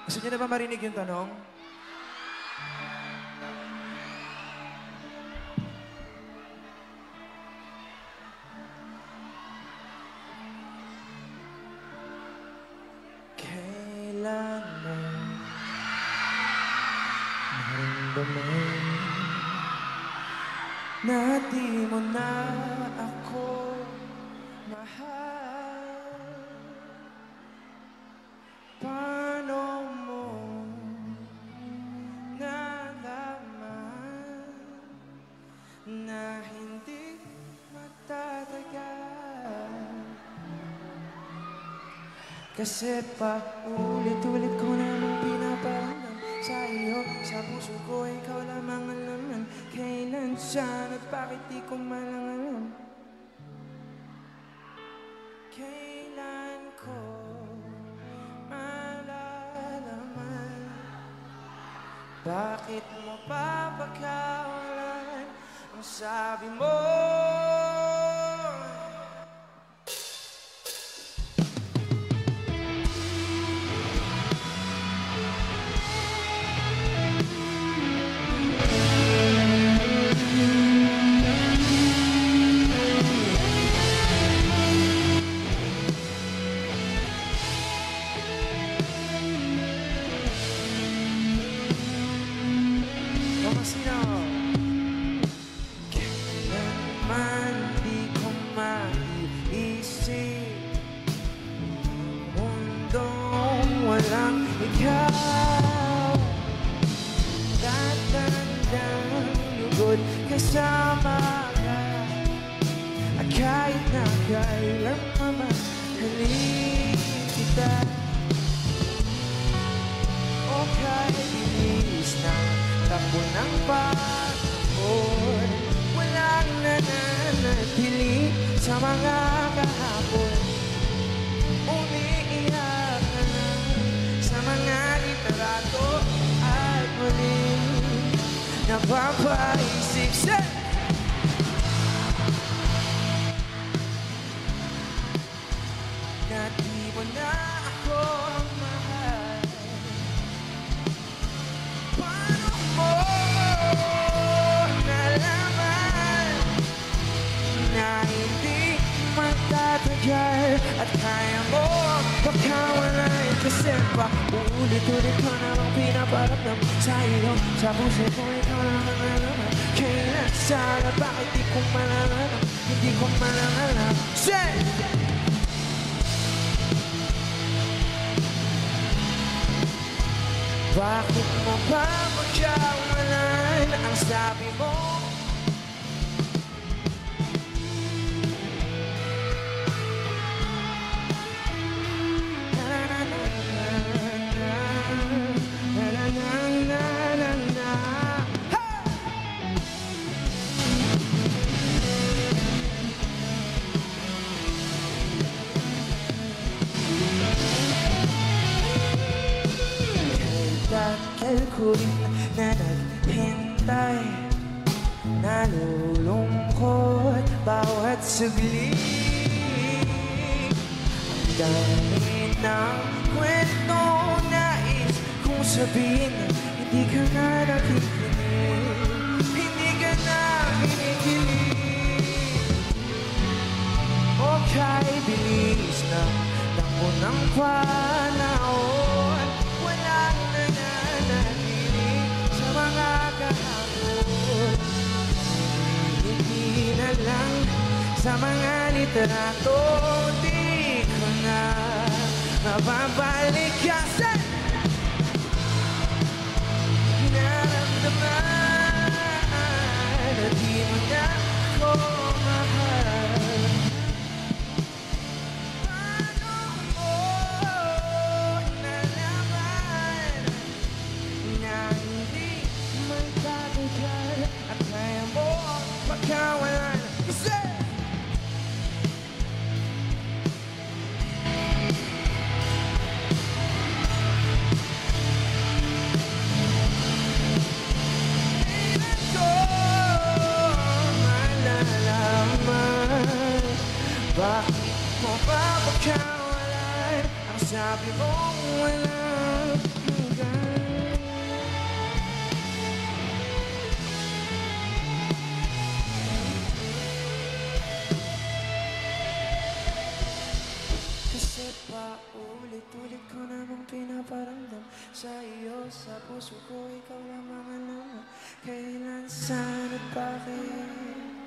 Gusto niyo na ba marinig yung tanong? Kailan mo naramdaman na di mo na ako mahal? Paano mo nalaman na hindi matatagal? Kasi pa ulit-ulit ko namang pinaparamdam sa iyo, sa puso ko ikaw lamang ang laman. Kailan saan at bakit di ko malang alam? Kailan ko malalaman? Bakit mo papakawalan ang sabi mo? Kailanman di ko maiisip mundong walang ikaw. Tatandang lugod kasama ka, at kahit na kailan mamahalin kita. O kahit bilis ng takbo ng panahon, walang nananatili sa mga kahapon. Umiiyak ka na sa mga litrato at muling napapaisip sa na di mo na ako mahal. Paano mo nalaman na hindi magtatagal at kaya mo pagkawalan? Kasi pa ulit-ulit ko namang pinaparamdam sa iyo, sa puso ko ikaw naman alaman. Kailan saan at bakit di ko malaman, hindi ko malaman. Say! Bakit mo ba magkawalan ang sabi mo? Tagal ko rin na naghintay, nalulungkot bawat saglit. Ang dami ng kwento nais kong sabihin, hindi ka na nakikinig, hindi ka na kinikilig. O kahit bilis na takbo ng panahon, walang nananatili sa mga kahapon. Hindi na lang sa mga litrato, di ko na mababalik kasi naramdaman na di mo na ako mahal. At kaya mo pagkawalan kasi kailan ko malalaman? Bakit mo ba pagkawalan ang sabi mong walang iyo, sa puso ko ikaw lamang alam kailan, saan at bakit.